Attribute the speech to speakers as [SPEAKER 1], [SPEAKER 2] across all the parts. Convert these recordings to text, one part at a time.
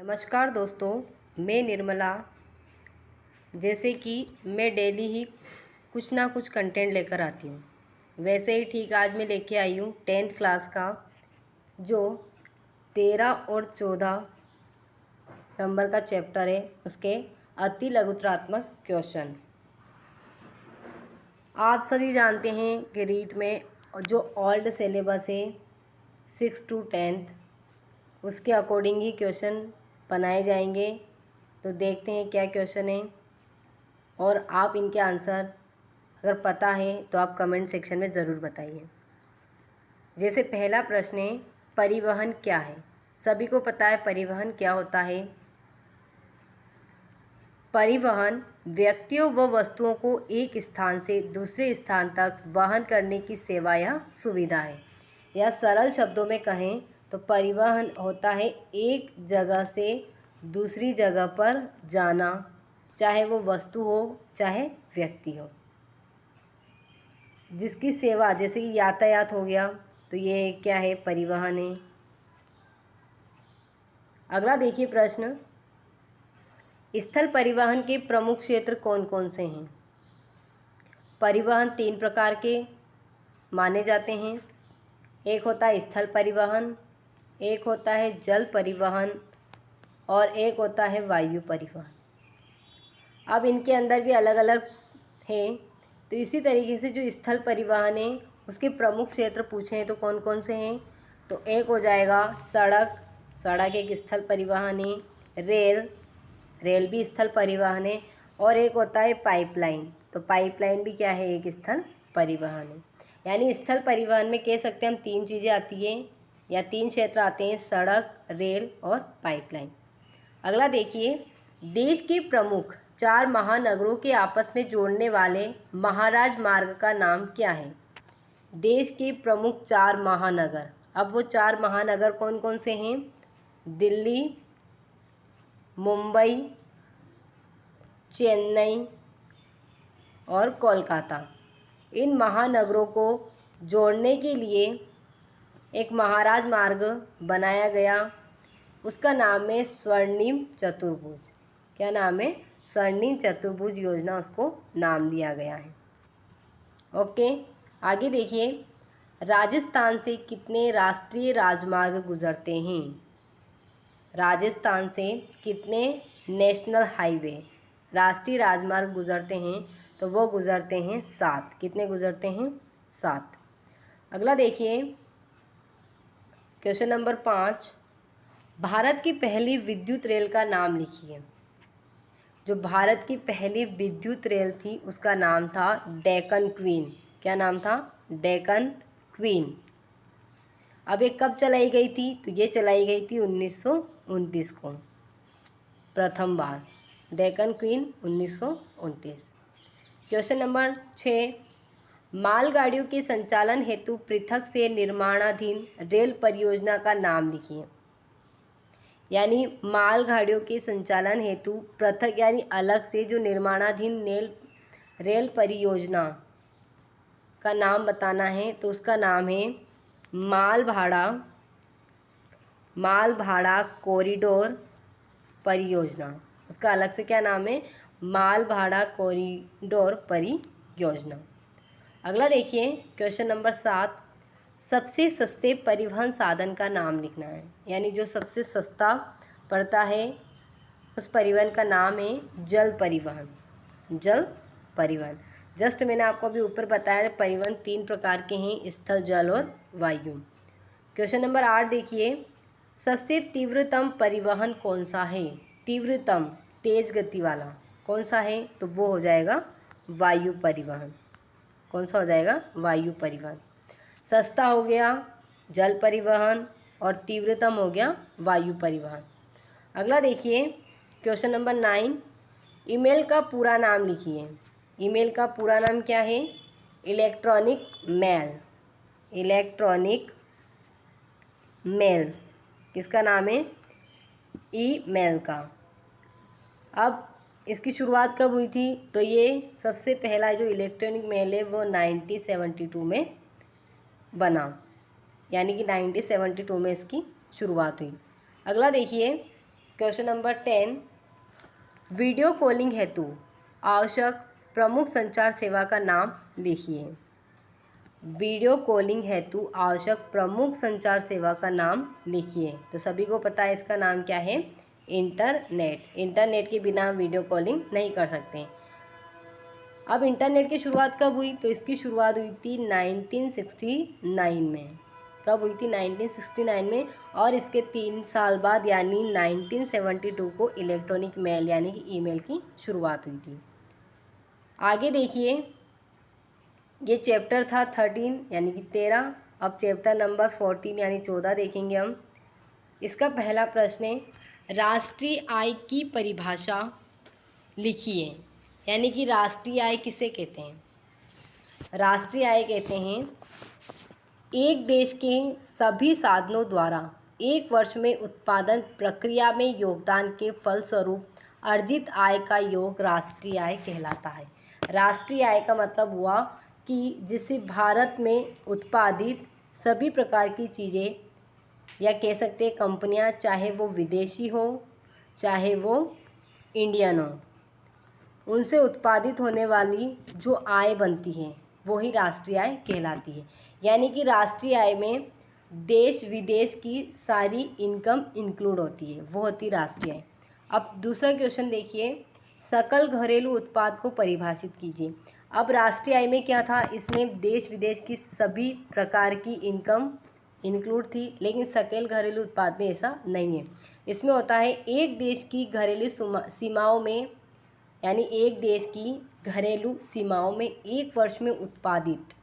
[SPEAKER 1] नमस्कार दोस्तों, मैं निर्मला। जैसे कि मैं डेली ही कुछ ना कुछ कंटेंट लेकर आती हूँ, वैसे ही ठीक आज मैं लेके आई हूँ 10th क्लास का जो 13 और 14 नंबर का चैप्टर है, उसके अति लघुत्रात्मक क्वेश्चन। आप सभी जानते हैं कि रीट में जो ओल्ड सिलेबस है 6 to 10th, उसके अकॉर्डिंग ही क्वेश्चन बनाए जाएंगे। तो देखते हैं क्या क्वेश्चन है और आप इनके आंसर अगर पता है तो आप कमेंट सेक्शन में ज़रूर बताइए। जैसे पहला प्रश्न है, परिवहन क्या है? सभी को पता है परिवहन क्या होता है। परिवहन व्यक्तियों व वस्तुओं को एक स्थान से दूसरे स्थान तक वहन करने की सेवा या सुविधा है। या सरल शब्दों में कहें तो परिवहन होता है एक जगह से दूसरी जगह पर जाना, चाहे वो वस्तु हो चाहे व्यक्ति हो, जिसकी सेवा जैसे कि यातायात हो गया, तो ये क्या है? परिवहन है। अगला देखिए प्रश्न, स्थल परिवहन के प्रमुख क्षेत्र कौन कौन से हैं? परिवहन 3 प्रकार के माने जाते हैं। एक होता है स्थल परिवहन, एक होता है जल परिवहन और एक होता है वायु परिवहन। अब इनके अंदर भी अलग अलग है। तो इसी तरीके से जो स्थल परिवहन है उसके प्रमुख क्षेत्र पूछे हैं तो कौन कौन से हैं? तो एक हो जाएगा सड़क, सड़क एक स्थल परिवहन है। रेल, रेल भी स्थल परिवहन है। और एक होता है पाइपलाइन, तो पाइपलाइन भी क्या है? एक स्थल परिवहन है। यानी स्थल परिवहन में कह सकते हैं हम 3 चीज़ें आती हैं या 3 क्षेत्र आते हैं, सड़क, रेल और पाइपलाइन। अगला देखिए, देश के प्रमुख 4 महानगरों के आपस में जोड़ने वाले महाराज मार्ग का नाम क्या है? देश के प्रमुख 4 महानगर। अब वो 4 महानगर कौन कौन से हैं? दिल्ली, मुंबई, चेन्नई और कोलकाता। इन महानगरों को जोड़ने के लिए एक महाराज मार्ग बनाया गया, उसका नाम है स्वर्णिम चतुर्भुज। क्या नाम है? स्वर्णिम चतुर्भुज योजना उसको नाम दिया गया है। ओके, आगे देखिए, राजस्थान से कितने राष्ट्रीय राजमार्ग गुजरते हैं? राजस्थान से कितने नेशनल हाईवे, राष्ट्रीय राजमार्ग गुजरते हैं? तो वो गुजरते हैं 7। कितने गुजरते हैं? 7। अगला देखिए, क्वेश्चन नंबर 5, भारत की पहली विद्युत रेल का नाम लिखिए। जो भारत की पहली विद्युत रेल थी उसका नाम था डेक्कन क्वीन। क्या नाम था? डेक्कन क्वीन। अब ये कब चलाई गई थी? तो ये चलाई गई थी 1929 को प्रथम बार। डेक्कन क्वीन 1929। क्वेश्चन नंबर 6, मालगाड़ियों के संचालन हेतु पृथक से निर्माणाधीन रेल परियोजना का नाम लिखिए। यानी मालगाड़ियों के संचालन हेतु पृथक यानी अलग से जो निर्माणाधीन रेल परियोजना का नाम बताना है, तो उसका नाम है माल भाड़ा कॉरिडोर परियोजना। उसका अलग से क्या नाम है? माल भाड़ा कॉरिडोर परियोजना। अगला देखिए, क्वेश्चन नंबर 7, सबसे सस्ते परिवहन साधन का नाम लिखना है। यानी जो सबसे सस्ता पड़ता है उस परिवहन का नाम है जल परिवहन। जल परिवहन, जस्ट मैंने आपको अभी ऊपर बताया परिवहन 3 प्रकार के हैं, स्थल, जल और वायु। क्वेश्चन नंबर 8 देखिए, सबसे तीव्रतम परिवहन कौन सा है? तीव्रतम, तेज गति वाला कौन सा है? तो वो हो जाएगा वायु परिवहन। कौन सा हो जाएगा? वायु परिवहन। सस्ता हो गया जल परिवहन और तीव्रतम हो गया वायु परिवहन। अगला देखिए, क्वेश्चन नंबर 9, ईमेल का पूरा नाम लिखिए। ईमेल का पूरा नाम क्या है? Electronic mail. इलेक्ट्रॉनिक मेल किसका नाम है? ईमेल का। अब इसकी शुरुआत कब हुई थी? तो ये सबसे पहला जो इलेक्ट्रॉनिक मेल है वो 1972 में बना, यानी कि 1972 में इसकी शुरुआत हुई। अगला देखिए, क्वेश्चन नंबर 10, वीडियो कॉलिंग हेतु आवश्यक प्रमुख संचार सेवा का नाम लिखिए। वीडियो कॉलिंग हेतु आवश्यक प्रमुख संचार सेवा का नाम लिखिए। तो सभी को पता है इसका नाम क्या है, इंटरनेट। इंटरनेट के बिना हम वीडियो कॉलिंग नहीं कर सकते। अब इंटरनेट की शुरुआत कब हुई, तो इसकी शुरुआत हुई थी 1969 में। कब हुई थी, 1969 में। और इसके 3 साल बाद यानी 1972 को इलेक्ट्रॉनिक मेल यानी कि ईमेल की शुरुआत हुई थी। आगे देखिए, ये चैप्टर था 13 यानी कि 13। अब चैप्टर नंबर 14 यानी 14 देखेंगे हम। इसका पहला प्रश्न है, राष्ट्रीय आय की परिभाषा लिखिए। यानी कि राष्ट्रीय आय किसे कहते हैं? राष्ट्रीय आय कहते हैं एक देश के सभी साधनों द्वारा एक वर्ष में उत्पादन प्रक्रिया में योगदान के फलस्वरूप अर्जित आय का योग राष्ट्रीय आय कहलाता है। राष्ट्रीय आय का मतलब हुआ कि जिससे भारत में उत्पादित सभी प्रकार की चीज़ें, या कह सकते हैं कंपनियां, चाहे वो विदेशी हो चाहे वो इंडियन हो, उनसे उत्पादित होने वाली जो आय बनती है वो ही राष्ट्रीय आय कहलाती है। यानी कि राष्ट्रीय आय में देश विदेश की सारी इनकम इंक्लूड होती है, वो होती राष्ट्रीय आय। अब दूसरा क्वेश्चन देखिए, सकल घरेलू उत्पाद को परिभाषित कीजिए। अब राष्ट्रीय आय में क्या था, इसमें देश विदेश की सभी प्रकार की इनकम इंक्लूड थी, लेकिन सकल घरेलू उत्पाद में ऐसा नहीं है। इसमें होता है एक देश की घरेलू सीमाओं में, यानी एक देश की घरेलू सीमाओं में एक वर्ष में उत्पादित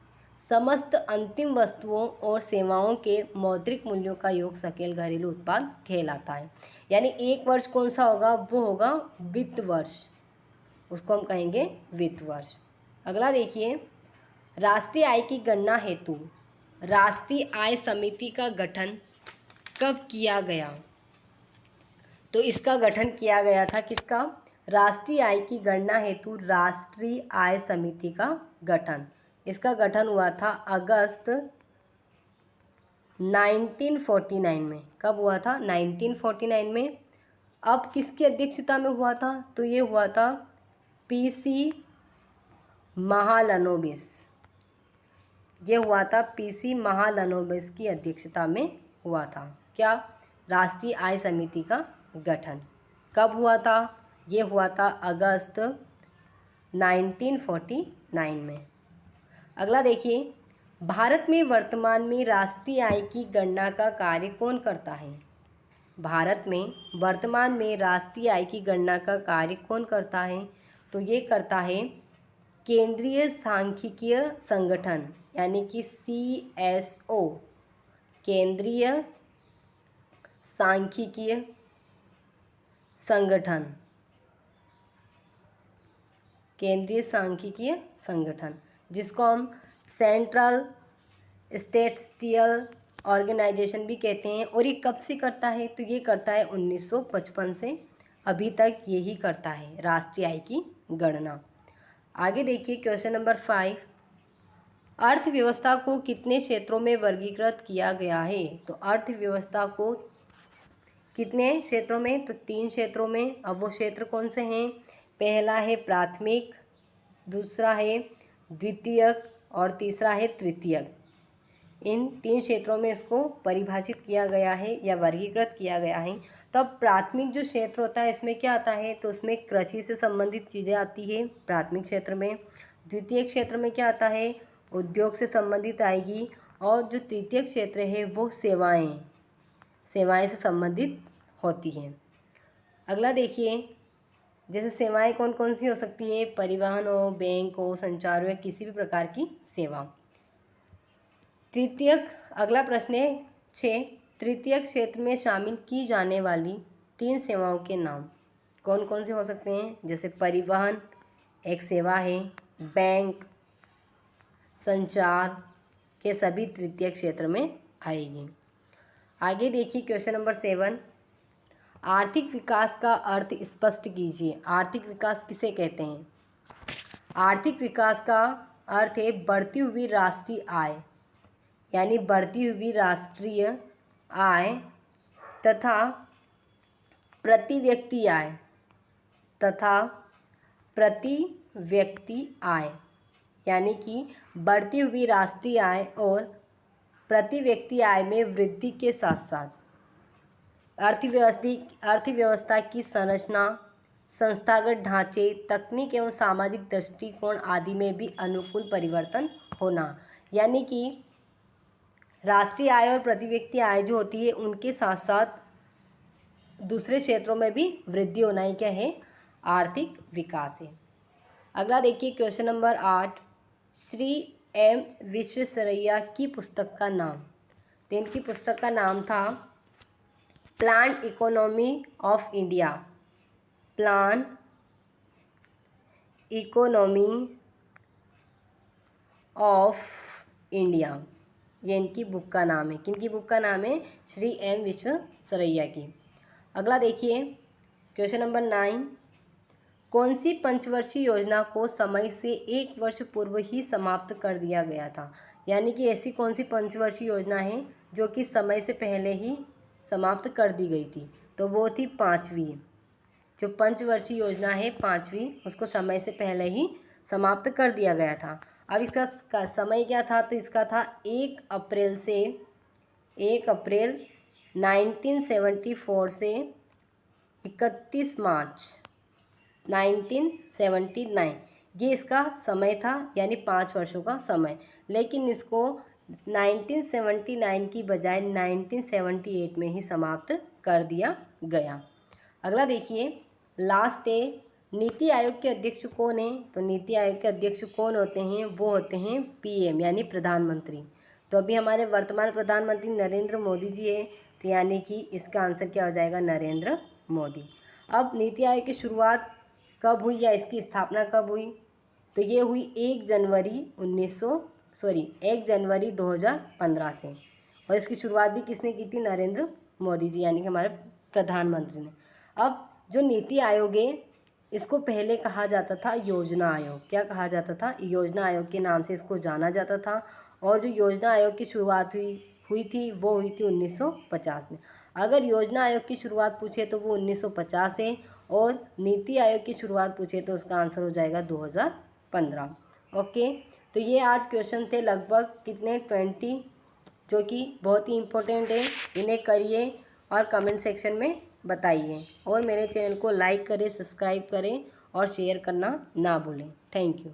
[SPEAKER 1] समस्त अंतिम वस्तुओं और सेवाओं के मौद्रिक मूल्यों का योग सकल घरेलू उत्पाद कहलाता है। यानी एक वर्ष कौन सा होगा, वो होगा वित्त वर्ष, उसको हम कहेंगे वित्त वर्ष। अगला देखिए, राष्ट्रीय आय की गणना हेतु राष्ट्रीय आय समिति का गठन कब किया गया? तो इसका गठन किया गया था किसका, राष्ट्रीय आय की गणना हेतु राष्ट्रीय आय समिति का गठन। इसका गठन हुआ था अगस्त 1949 में। कब हुआ था, 1949 में। अब किसकी अध्यक्षता में हुआ था, तो ये हुआ था पीसी महालनोबिस। ये हुआ था पीसी महालनोबिस की अध्यक्षता में हुआ था। क्या, राष्ट्रीय आय समिति का गठन कब हुआ था, ये हुआ था अगस्त 1949 में। अगला देखिए, भारत में वर्तमान में राष्ट्रीय आय की गणना का कार्य कौन करता है? भारत में वर्तमान में राष्ट्रीय आय की गणना का कार्य कौन करता है? तो ये करता है केंद्रीय सांख्यिकीय संगठन यानी कि CSO, केंद्रीय सांख्यिकीय संगठन, केंद्रीय सांख्यिकीय संगठन, जिसको हम सेंट्रल स्टैटिस्टिकल ऑर्गेनाइजेशन भी कहते हैं। और ये कब से करता है, तो ये करता है 1955 से अभी तक यही करता है राष्ट्रीय आय की गणना। आगे देखिए, क्वेश्चन नंबर 5, अर्थव्यवस्था को कितने क्षेत्रों में वर्गीकृत किया गया है? तो अर्थव्यवस्था को कितने क्षेत्रों में, तो 3 क्षेत्रों में। अब वो क्षेत्र कौन से हैं? पहला है प्राथमिक, दूसरा है द्वितीयक और तीसरा है तृतीयक। इन 3 क्षेत्रों में इसको परिभाषित किया गया है या वर्गीकृत किया गया है। तब प्राथमिक जो क्षेत्र होता है इसमें क्या आता है, तो उसमें कृषि से संबंधित चीज़ें आती है प्राथमिक क्षेत्र में। द्वितीय क्षेत्र में क्या आता है, उद्योग से संबंधित आएगी। और जो तृतीय क्षेत्र है वो सेवाएं से संबंधित होती हैं। अगला देखिए, जैसे सेवाएं कौन कौन सी हो सकती है, परिवहन हो, बैंक हो, संचार हो, या किसी भी प्रकार की सेवा। तृतीयक, अगला प्रश्न है 6, तृतीयक क्षेत्र में शामिल की जाने वाली 3 सेवाओं के नाम कौन कौन से हो सकते हैं? जैसे परिवहन एक सेवा है, बैंक, संचार के सभी तृतीय क्षेत्र में आएगी। आगे देखिए, क्वेश्चन नंबर 7, आर्थिक विकास का अर्थ स्पष्ट कीजिए। आर्थिक विकास किसे कहते हैं? आर्थिक विकास का अर्थ है बढ़ती हुई राष्ट्रीय आय, यानी बढ़ती हुई राष्ट्रीय आय तथा प्रति व्यक्ति आय तथा प्रति व्यक्ति आय, यानी कि बढ़ती हुई राष्ट्रीय आय और प्रति व्यक्ति आय में वृद्धि के साथ साथ अर्थव्यवस्था की संरचना, संस्थागत ढांचे, तकनीक एवं सामाजिक दृष्टिकोण आदि में भी अनुकूल परिवर्तन होना। यानी कि राष्ट्रीय आय और प्रति व्यक्ति आय जो होती है उनके साथ साथ दूसरे क्षेत्रों में भी वृद्धि होना ही क्या है, आर्थिक विकास है। अगला देखिए question number 8, Shri M Visvesvaraya की पुस्तक का नाम। तो इनकी पुस्तक का नाम था plan economy of India, plan economy of India, ये इनकी बुक का नाम है। किनकी बुक का नाम है? श्री एम विश्वेश्वरैया की। अगला देखिए क्वेश्चन नंबर 9, कौन सी पंचवर्षीय योजना को समय से 1 वर्ष पूर्व ही समाप्त कर दिया गया था? यानी कि ऐसी कौन सी पंचवर्षीय योजना है जो कि समय से पहले ही समाप्त कर दी गई थी? तो वो थी 5वीं, जो पंचवर्षीय योजना है 5वीं, उसको समय से पहले ही समाप्त कर दिया गया था। अब इसका समय क्या था? तो इसका था 1 अप्रैल 1974 से 31 मार्च 1979, ये इसका समय था, यानी 5 वर्षों का समय। लेकिन इसको 1979 की बजाय 1978 में ही समाप्त कर दिया गया। अगला देखिए लास्ट है, नीति आयोग के अध्यक्ष कौन है? तो नीति आयोग के अध्यक्ष कौन होते हैं? वो होते हैं पीएम, यानी प्रधानमंत्री। तो अभी हमारे वर्तमान प्रधानमंत्री नरेंद्र मोदी जी है, तो यानी कि इसका आंसर क्या हो जाएगा? नरेंद्र मोदी। अब नीति आयोग की शुरुआत कब हुई या इसकी स्थापना कब हुई? तो ये हुई 1 जनवरी 2015 से, और इसकी शुरुआत भी किसने की थी? नरेंद्र मोदी जी, यानी कि हमारे प्रधानमंत्री ने। अब जो नीति आयोग है इसको पहले कहा जाता था योजना आयोग। क्या कहा जाता था? योजना आयोग के नाम से इसको जाना जाता था। और जो योजना आयोग की शुरुआत हुई थी वो हुई थी 1950 में। अगर योजना आयोग की शुरुआत पूछे तो वो 1950 है, और नीति आयोग की शुरुआत पूछे तो उसका आंसर हो जाएगा 2015। ओके, तो ये आज क्वेश्चन थे लगभग कितने 20, जो कि बहुत ही इम्पोर्टेंट है। इन्हें करिए और कमेंट सेक्शन में बताइए, और मेरे चैनल को लाइक करें, सब्सक्राइब करें और शेयर करना ना भूलें। Thank you.